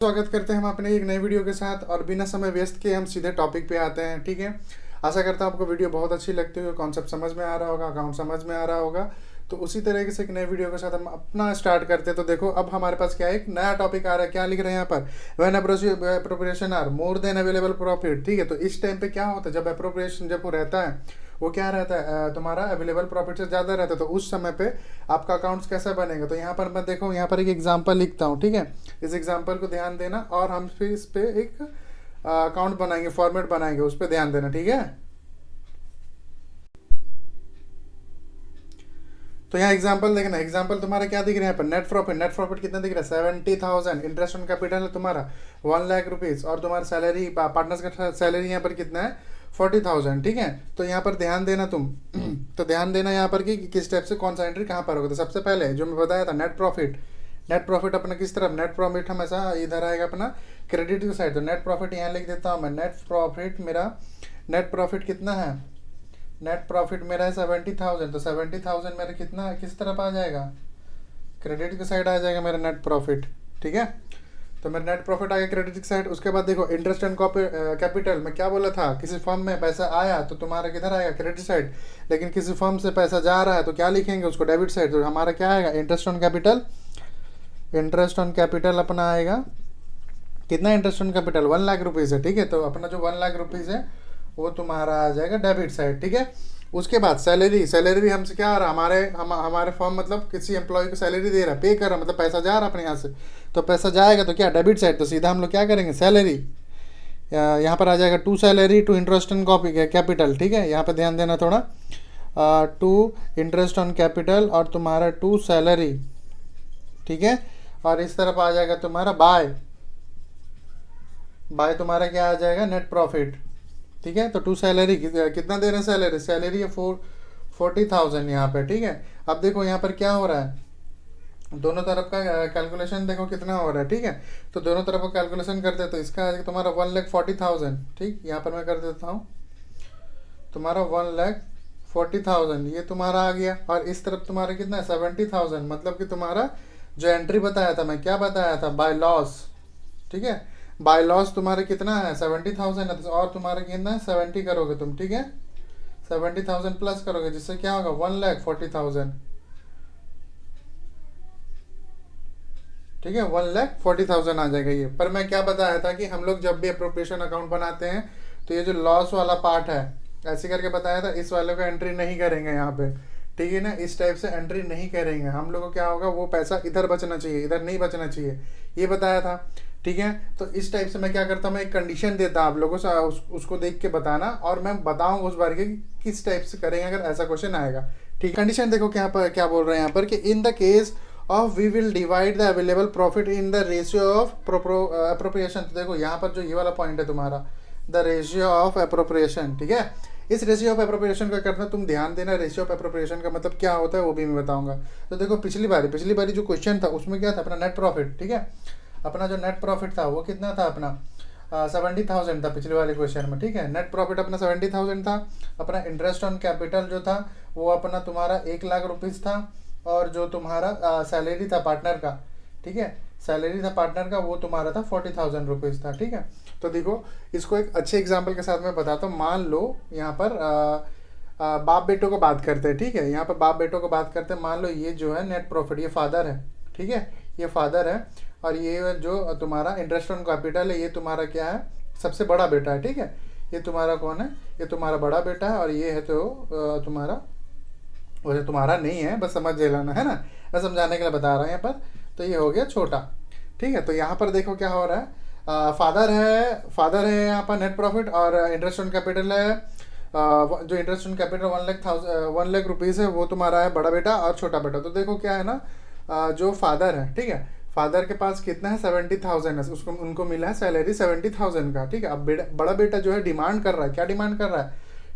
स्वागत करते हैं हम अपने एक नए वीडियो के साथ और बिना समय वेस्ट के हम सीधे टॉपिक पे आते हैं। ठीक है, आशा करता हूँ आपको वीडियो बहुत अच्छी लगती होगी, कॉन्सेप्ट समझ में आ रहा होगा, अकाउंट समझ में आ रहा होगा। तो उसी तरीके से एक नए वीडियो के साथ हम अपना स्टार्ट करते हैं। तो देखो अब हमारे पास क्या है, एक नया टॉपिक आ रहा है। क्या लिख रहे हैं यहाँ पर, when appropriation are more than available profit. ठीक है, तो इस टाइम पे क्या होता है, जब अप्रोप्रिएशन जब वो रहता है, वो क्या रहता है, तुम्हारा अवेलेबल प्रॉफिट से ज़्यादा रहता है, तो उस समय पे आपका अकाउंट्स कैसा बनेगा। तो यहाँ पर मैं देखो, यहाँ पर एक एग्जांपल लिखता हूँ। ठीक है, इस एग्जांपल को ध्यान देना और हम फिर इस पे एक अकाउंट बनाएंगे, फॉर्मेट बनाएंगे, उस पर ध्यान देना। ठीक है, तो यहाँ एग्जांपल देखना, एग्जांपल तुम्हारा क्या दिख रहा है यहाँ पर, नेट प्रॉफिट कितना दिख रहा है, 70,000। इंटरेस्ट ऑन कैपिटल है तुम्हारा 1 लाख रुपीज़ और तुम्हारा सैलरी, पार्टनर्स का सैलरी यहाँ पर कितना है, 40,000। ठीक है, तो यहाँ पर ध्यान देना तुम तो ध्यान देना यहाँ पर कि किस टाइप से कौन सा एंट्री कहाँ पर होगा। तो सबसे पहले जो मैं बताया था, नेट प्रॉफिट अपना किस तरफ, नेट प्रॉफिट हमेशा इधर आएगा अपना क्रेडिट की साइड। तो नेट प्रॉफिट यहाँ लिख देता हूँ मैं, नेट प्रॉफिट कितना है, नेट प्रॉफिट मेरा है 70,000। तो 70,000 मेरा कितना है, किस तरफ आ जाएगा, क्रेडिट की साइड आ जाएगा मेरा नेट प्रॉफिट। ठीक है, तो मेरा नेट प्रॉफिट आ गया क्रेडिट की साइड। उसके बाद देखो इंटरेस्ट एंड कैपिटल, मैं क्या बोला था, किसी फर्म में पैसा आया तो तुम्हारा किधर आएगा, क्रेडिट साइड। लेकिन किसी फर्म से पैसा जा रहा है तो क्या लिखेंगे उसको, डेबिट साइड। तो हमारा क्या आएगा, interest on capital. Interest on capital अपना आएगा कितना, interest on capital 1 lakh rupees है। ठीक है, तो अपना जो 1 लाख रुपीज़ है वो तुम्हारा आ जाएगा डेबिट साइड। ठीक है, उसके बाद सैलरी भी हमसे क्या आ रहा है, हमारे फर्म मतलब किसी एम्प्लॉय को सैलरी दे रहा है, पे कर रहा है, मतलब पैसा जा रहा है अपने यहाँ से। तो पैसा जाएगा तो क्या, डेबिट साइड। तो सीधा हम लोग क्या करेंगे, सैलरी, यहाँ पर आ जाएगा to salary to interest on capital. ठीक है, यहाँ पर ध्यान देना थोड़ा, टू इंटरेस्ट ऑन कैपिटल और तुम्हारा टू सैलरी। ठीक है, और इस तरफ आ जाएगा तुम्हारा बाय तुम्हारा क्या आ जाएगा, नेट प्रॉफिट। ठीक है, तो टू सैलरी कितना दे रहे हैं, सैलरी है 40,000 यहाँ पे। ठीक है, अब देखो यहाँ पर क्या हो रहा है, दोनों तरफ का कैलकुलेशन देखो कितना हो रहा है। ठीक है, तो दोनों तरफ का कैलकुलेशन करते हैं तो इसका आ जाएगा तुम्हारा 1,40,000। ठीक, यहाँ पर मैं कर देता हूँ तुम्हारा 1,40,000, ये तुम्हारा आ गया। और इस तरफ तुम्हारा कितना है, 70,000। मतलब कि तुम्हारा जो एंट्री बताया था, मैं क्या बताया था, बाय लॉस। ठीक है, बाय लॉस तुम्हारा कितना है, 70,000 है। और तुम्हारा कितना है, 70 करोगे तुम। ठीक है, 70,000 प्लस करोगे, जिससे क्या होगा, 1,40,000। ठीक है, 1,40,000 आ जाएगा ये। पर मैं क्या बताया था कि हम लोग जब भी अप्रोप्रिएशन अकाउंट बनाते हैं तो ये जो लॉस वाला पार्ट है, ऐसे करके बताया था, इस वाले को एंट्री नहीं करेंगे यहाँ पे। ठीक है ना, इस टाइप से एंट्री नहीं करेंगे हम लोग को। क्या होगा, वो पैसा इधर बचना चाहिए, इधर नहीं बचना चाहिए, ये बताया था। ठीक है, तो इस टाइप से मैं क्या करता हूँ, मैं एक कंडीशन देता आप लोगों से, उसको देख के बताना और मैं बताऊँगा उस बारे के किस टाइप से करेंगे अगर ऐसा क्वेश्चन आएगा। ठीक, कंडीशन देखो क्या पर क्या बोल रहे हैं यहाँ पर कि in the case of we will divide the available profit in the ratio of appropriation. तो देखो यहाँ पर जो ये वाला पॉइंट है तुम्हारा, द रेशियो ऑफ अप्रोप्रिएशन। ठीक है, इस रेशियो ऑफ अप्रोप्रिएशन का करना तुम ध्यान देना, रेशियो ऑफ अप्रोप्रिएशन का मतलब क्या होता है वो भी मैं बताऊंगा। तो देखो पिछली बारी जो क्वेश्चन था उसमें क्या था, अपना नेट प्रॉफिट। ठीक है, अपना जो नेट प्रॉफिट था वो कितना था, अपना 70,000 था पिछले वाले क्वेश्चन में। ठीक है, नेट प्रॉफिट अपना 70,000 था। अपना इंटरेस्ट ऑन कैपिटल जो था वो अपना तुम्हारा 1 लाख रुपीज़ था। और जो तुम्हारा सैलरी था पार्टनर का, ठीक है, सैलरी था पार्टनर का, वो तुम्हारा था 40,000 रुपीज़ था। ठीक है, तो देखो इसको एक अच्छे एग्जाम्पल के साथ मैं बताता हूँ। मान लो यहाँ पर बाप बेटों को बात करते हैं। ठीक है, यहाँ पर बाप बेटों को बात करते हैं। मान लो ये जो है नेट प्रॉफिट, ये फादर है। ठीक है, ये फादर है और ये जो तुम्हारा इंटरेस्ट ऑन कैपिटल है, ये तुम्हारा क्या है, सबसे बड़ा बेटा है। ठीक है, ये तुम्हारा कौन है, ये तुम्हारा बड़ा बेटा है। और ये है तो तुम्हारा, वैसे तुम्हारा नहीं है, बस समझ लेना है ना, मैं समझाने के लिए बता रहा हूँ यहाँ पर। तो ये हो गया छोटा। ठीक है, तो यहाँ पर देखो क्या हो रहा है, फादर है यहाँ पर नेट प्रॉफिट और इंटरेस्ट ऑन कैपिटल है। जो interest on capital 1 lakh rupees है वो तुम्हारा है बड़ा बेटा और छोटा बेटा। तो देखो क्या है ना, जो फादर है, ठीक है, फादर के पास कितना है, 70,000 है, उसको उनको मिला है सैलरी 70,000 का। ठीक है, अब बड़ा बेटा जो है डिमांड कर रहा है, क्या डिमांड कर रहा है,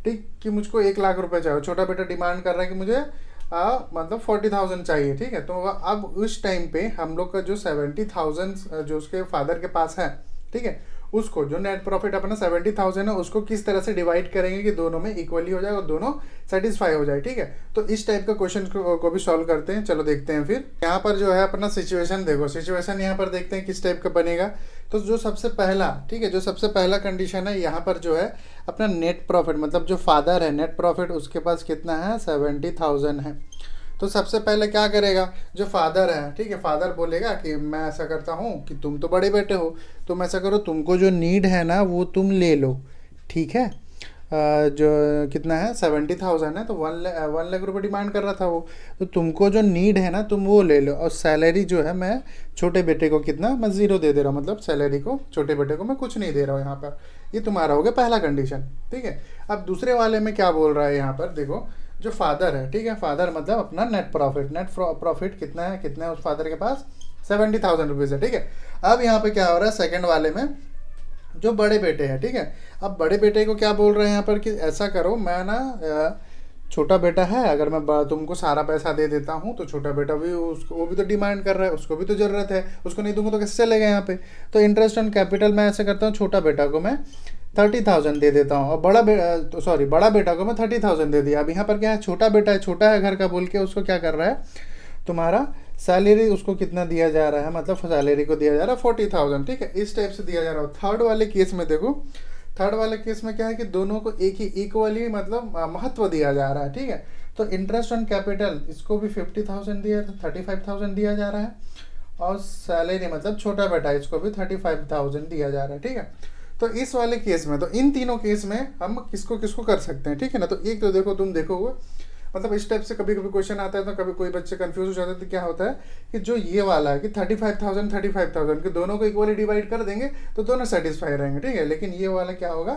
ठीक, कि मुझको 1 लाख रुपए चाहिए। छोटा बेटा डिमांड कर रहा है कि मुझे मतलब 40,000 चाहिए। ठीक है, तो अब उस टाइम पे हम लोग का जो 70,000 जो उसके फादर के पास है, ठीक है, उसको जो नेट प्रॉफिट अपना 70,000 है उसको किस तरह से डिवाइड करेंगे कि दोनों में इक्वली हो जाए और दोनों सेटिस्फाई हो जाए। ठीक है, तो इस टाइप का क्वेश्चन को भी सॉल्व करते हैं। चलो देखते हैं फिर। यहाँ पर जो है अपना सिचुएशन देखो, सिचुएशन यहाँ पर देखते हैं किस टाइप का बनेगा। तो जो सबसे पहला, ठीक है, जो सबसे पहला कंडीशन है यहाँ पर जो है अपना नेट प्रॉफिट, मतलब जो फादर है नेट प्रॉफिट उसके पास कितना है, 70,000 है। तो सबसे पहले क्या करेगा, जो फादर है, ठीक है, फादर बोलेगा कि मैं ऐसा करता हूँ कि तुम तो बड़े बेटे हो, तुम ऐसा करो, तुमको जो नीड है ना वो तुम ले लो, ठीक है। जो कितना है, 70,000 है, तो 1 लाख रुपये डिमांड कर रहा था वो। तो तुमको जो नीड है ना तुम वो ले लो, और सैलरी जो है मैं छोटे बेटे को कितना, मैं ज़ीरो दे रहा हूँ, मतलब सैलरी को छोटे बेटे को मैं कुछ नहीं दे रहा हूँ यहाँ पर। ये तुम्हारा हो गया पहला कंडीशन, ठीक है। अब दूसरे वाले में क्या बोल रहा है यहाँ पर, देखो जो फादर है, ठीक है, फादर मतलब अपना नेट प्रॉफिट, नेट प्रॉफिट कितना है, कितना है उस फादर के पास, 70,000 रुपीज़ है, ठीक है। अब यहाँ पे क्या हो रहा है, सेकंड वाले में जो बड़े बेटे हैं, ठीक है, अब बड़े बेटे को क्या बोल रहे हैं यहाँ पर कि ऐसा करो, मैं ना छोटा बेटा है, अगर मैं तुमको सारा पैसा दे देता हूँ तो छोटा बेटा भी उसको, वो भी तो डिमांड कर रहा है, उसको भी तो ज़रूरत है, उसको नहीं दूंगा तो कैसे चलेगा यहाँ पे। तो इंटरेस्ट ऑन कैपिटल मैं ऐसे करता हूँ, छोटा बेटा को मैं 30,000 दे देता हूँ, और बड़ा बेटा को मैं 30,000 दे दिया। अब यहाँ पर क्या है, छोटा बेटा है, छोटा है घर का बोल के उसको क्या कर रहा है, तुम्हारा सैलरी उसको कितना दिया जा रहा है, मतलब सैलरी को दिया जा रहा है 40,000, ठीक है, इस टाइप से दिया जा रहा है। थर्ड वाले केस में देखो, थर्ड वाले केस में क्या है कि दोनों को एक ही इक्वली मतलब महत्व दिया जा रहा है, ठीक है। तो इंटरेस्ट ऑन कैपिटल इसको भी 50,000 दिया, 35,000 दिया जा रहा है, और सैलरी मतलब छोटा बेटा इसको भी 35,000 दिया जा रहा है, ठीक है। तो इस वाले केस में, तो इन तीनों केस में हम किसको किसको कर सकते हैं, ठीक है ना। तो एक तो देखो, तुम देखोगे मतलब इस टाइप से कभी कभी क्वेश्चन आता है तो कभी कोई बच्चे कंफ्यूज हो जाते हैं, तो क्या होता है कि जो ये वाला है कि 35,000 के दोनों को इक्वली डिवाइड कर देंगे तो दोनों सेटिस्फाई रहेंगे, ठीक है। लेकिन ये वाला क्या होगा,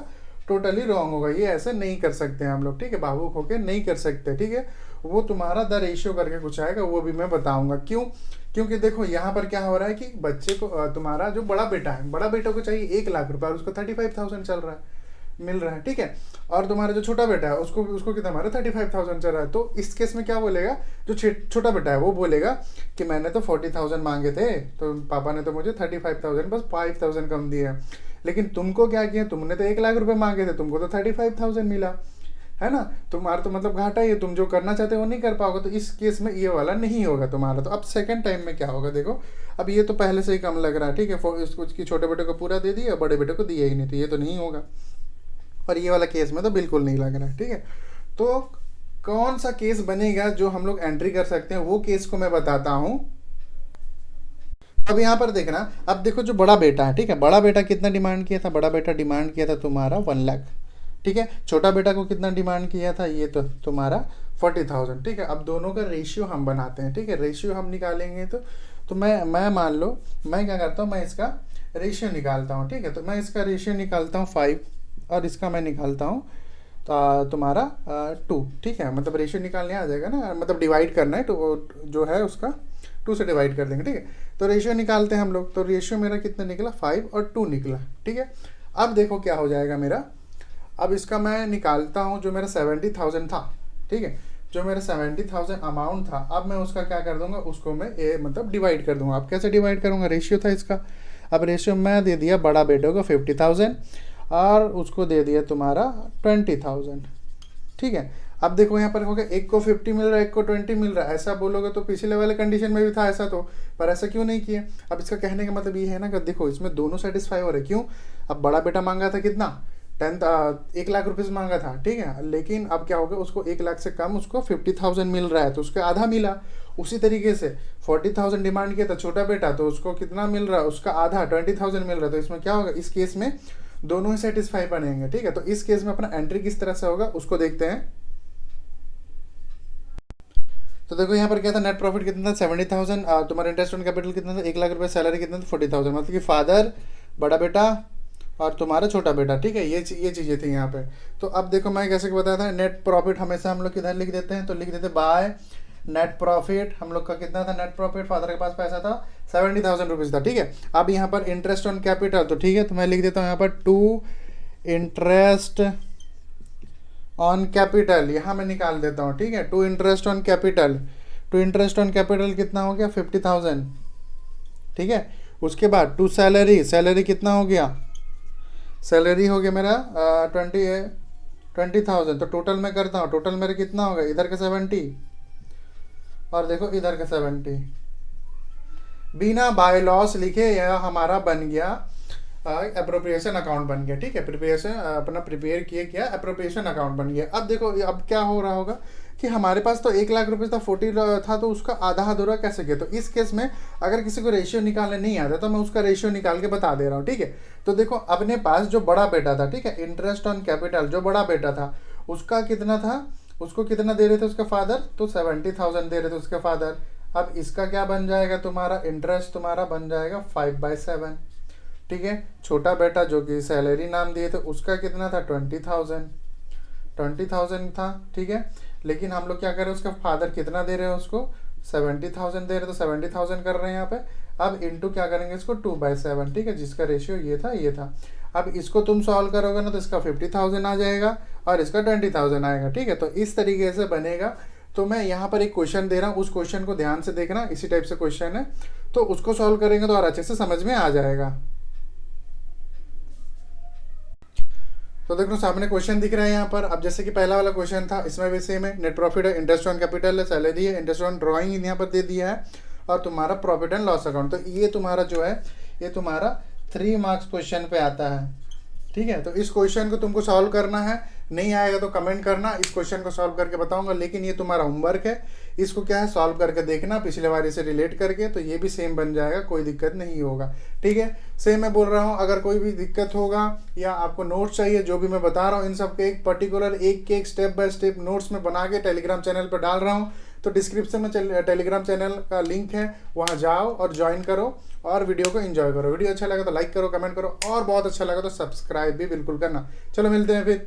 टोटली रॉन्ग होगा, ये ऐसे नहीं कर सकते हम लोग, ठीक है, भावुक होके नहीं कर सकते, ठीक है। वो तुम्हारा द रेशियो करके कुछ आएगा, वो भी मैं बताऊंगा क्यों। क्योंकि देखो यहाँ पर क्या हो रहा है कि बच्चे को तुम्हारा जो बड़ा बेटा है, बड़ा बेटा को चाहिए 1 लाख रुपए और उसको 35,000 चल रहा है, मिल रहा है, ठीक है। और तुम्हारा जो छोटा बेटा है उसको उसको कितना हमारा 35,000 चल रहा है। तो इस केस में क्या बोलेगा, जो छोटा बेटा है वो बोलेगा कि मैंने तो 40,000 मांगे थे, तो पापा ने तो मुझे 35,000 बस 5,000 कम दिए, लेकिन तुमको क्या किया, तुमने तो 1 लाख रुपए मांगे थे, तुमको तो 35,000 मिला, है ना। तुम्हारा तो मतलब घाटा ही है, तुम जो करना चाहते हो वो नहीं कर पाओगे। तो इस केस में ये वाला नहीं होगा तुम्हारा। तो अब सेकंड टाइम में क्या होगा, देखो अब ये तो पहले से ही कम लग रहा है, ठीक है, इसको छोटे बेटे को पूरा दे दिया, बड़े बेटे को दिया ही नहीं, तो ये तो नहीं होगा। और ये वाला केस में तो बिल्कुल नहीं लग रहा है, ठीक है। तो कौन सा केस बनेगा जो हम लोग एंट्री कर सकते हैं, वो केस को मैं बताता हूं। अब यहाँ पर देखना, अब देखो जो बड़ा बेटा है, ठीक है, बड़ा बेटा कितना डिमांड किया था, बड़ा बेटा डिमांड किया था तुम्हारा 1 लाख, ठीक है। छोटा बेटा को कितना डिमांड किया था, ये तो तुम्हारा 40,000, ठीक है। अब दोनों का रेशियो हम बनाते हैं, ठीक है, रेशियो हम निकालेंगे तो मैं मान लो, मैं क्या करता हूँ, मैं इसका रेशियो निकालता हूँ, ठीक है। तो मैं इसका रेशियो निकालता हूँ 5 और इसका मैं निकालता हूँ तुम्हारा 2, ठीक है। मतलब रेशियो निकालने आ जाएगा ना, मतलब डिवाइड करना है तो जो है उसका 2 से डिवाइड कर देंगे, ठीक है। तो रेशियो निकालते हैं हम लोग, तो रेशियो मेरा कितना निकला, 5 और 2 निकला, ठीक है। अब देखो क्या हो जाएगा मेरा, अब इसका मैं निकालता हूँ जो मेरा 70,000 था, ठीक है, जो मेरा 70,000 अमाउंट था, अब मैं उसका क्या कर दूंगा, उसको मैं मतलब डिवाइड कर दूंगा। अब कैसे डिवाइड करूंगा, रेशियो था इसका, अब रेशियो मैं दे दिया बड़ा बेटे को 50,000 और उसको दे दिया तुम्हारा 20,000, ठीक है। अब देखो यहाँ पर हो गया, एक को 50 मिल रहा है, एक को 20 मिल रहा है, ऐसा बोलोगे तो पिछले वाले कंडीशन में भी था ऐसा, तो पर ऐसा क्यों नहीं किया। अब इसका कहने का मतलब ये है ना कि देखो इसमें दोनों सेटिस्फाई हो रहे, क्यों, अब बड़ा बेटा मांगा था कितना, 1 लाख रुपीज़ मांगा था, ठीक है, लेकिन अब क्या हो गया, उसको 1 लाख से कम उसको 50,000 मिल रहा है, तो उसका आधा मिला। उसी तरीके से 40,000 डिमांड किया था छोटा बेटा, तो उसको कितना मिल रहा है, उसका आधा 20,000 मिल रहा है। तो इसमें क्या होगा, इस केस में दोनों ही सेटिस्फाई बनेंगे, ठीक है। तो इस केस में अपना एंट्री किस तरह से होगा उसको देखते हैं। तो देखो यहाँ पर क्या था, नेट प्रॉफिट कितना था 70,000, तुम्हारा इंटरेस्ट ऑन कैपिटल कितना था 1 लाख रुपए, सैलरी कितना था 40,000, मतलब कि फादर, बड़ा बेटा और तुम्हारा छोटा बेटा, ठीक है, ये चीज़ें थी यहाँ पे। तो अब देखो मैं कैसे बताया था, नेट प्रॉफिट हमेशा हम लोग किधर लिख देते हैं, तो लिख देते बाय नेट प्रॉफिट। हम लोग का कितना था नेट प्रॉफिट, फादर के पास पैसा था 70,000 रुपीज़ था, ठीक है। अब यहाँ पर इंटरेस्ट ऑन कैपिटल, तो ठीक है, तो मैं लिख देता हूँ यहाँ पर 2 इंटरेस्ट ऑन कैपिटल, यहाँ मैं निकाल देता हूँ, ठीक है, 2 interest on capital. 2 interest on capital कितना हो गया 50,000, ठीक है। उसके बाद 2 सैलरी, सैलरी कितना हो गया, सैलरी हो गया मेरा 20,000। तो टोटल मैं करता हूँ, टोटल मेरा कितना होगा, इधर का 70 और देखो इधर का 70, बिना बाय लॉस लिखे यह हमारा बन गया अप्रोप्रिएशन अकाउंट बन गया। ठीक है, प्रिपरेशन अपना प्रिपेयर किए क्या, अप्रोप्रिएशन अकाउंट बन गया। अब देखो अब क्या हो रहा होगा कि हमारे पास तो 1 लाख रुपए था, 40 था, तो उसका आधा अधूरा कैसे किया। तो इस केस में अगर किसी को रेशियो निकालने नहीं आता तो मैं उसका रेशियो निकाल के बता दे रहा हूँ। ठीक है, तो देखो अपने पास जो बड़ा बेटा था, ठीक है, इंटरेस्ट ऑन कैपिटल जो बड़ा बेटा था उसका कितना था, उसको कितना दे रहे थे उसके फादर, तो 70,000 दे रहे थे उसके फादर। अब इसका क्या बन जाएगा, तुम्हारा इंटरेस्ट तुम्हारा बन जाएगा 5/7। ठीक है, छोटा बेटा जो कि सैलरी नाम दिए थे उसका कितना था, 20,000 था। ठीक है, लेकिन हम लोग क्या कर रहे हैं, उसका फादर कितना दे रहे हैं उसको, 70,000 दे रहे हैं, तो 70,000 कर रहे हैं यहाँ पे। अब इंटू क्या करेंगे इसको, 2/7। ठीक है, जिसका रेशियो ये था ये था। अब इसको तुम सॉल्व करोगे ना तो इसका 50,000 आ जाएगा और इसका 20,000 आएगा। ठीक है, तो इस तरीके से बनेगा। तो मैं यहाँ पर एक क्वेश्चन दे रहा हूँ, उस क्वेश्चन को ध्यान से देखना, इसी टाइप से क्वेश्चन है, तो उसको सॉल्व करेंगे तो और अच्छे से समझ में आ जाएगा। तो देखो सामने क्वेश्चन दिख रहा है यहाँ पर। अब जैसे कि पहला वाला क्वेश्चन था, इसमें भी सेम है, नेट प्रॉफिट है, इंटरेस्ट ऑन कैपिटल है, सैलरी है, इंटरेस्ट ऑन ड्राइंग यहाँ पर दे दिया है, और तुम्हारा प्रॉफिट एंड लॉस अकाउंट। तो ये तुम्हारा जो है ये तुम्हारा 3 मार्क्स क्वेश्चन पे आता है। ठीक है, तो इस क्वेश्चन को तुमको सॉल्व करना है, नहीं आएगा तो कमेंट करना, इस क्वेश्चन को सॉल्व करके बताऊंगा, लेकिन ये तुम्हारा होमवर्क है, इसको क्या है सॉल्व करके देखना पिछले बार से रिलेट करके, तो ये भी सेम बन जाएगा, कोई दिक्कत नहीं होगा। ठीक है, सेम मैं बोल रहा हूँ, अगर कोई भी दिक्कत होगा या आपको नोट्स चाहिए जो भी मैं बता रहा हूँ इन सब के एक पर्टिकुलर एक स्टेप बाय स्टेप नोट्स में बना के टेलीग्राम चैनल पर डाल रहा हूँ, तो डिस्क्रिप्शन में टेलीग्राम चैनल का लिंक है, वहाँ जाओ और ज्वाइन करो और वीडियो को एंजॉय करो। वीडियो अच्छा लगा तो लाइक करो, कमेंट करो, और बहुत अच्छा लगा तो सब्सक्राइब भी बिल्कुल करना। चलो मिलते हैं फिर।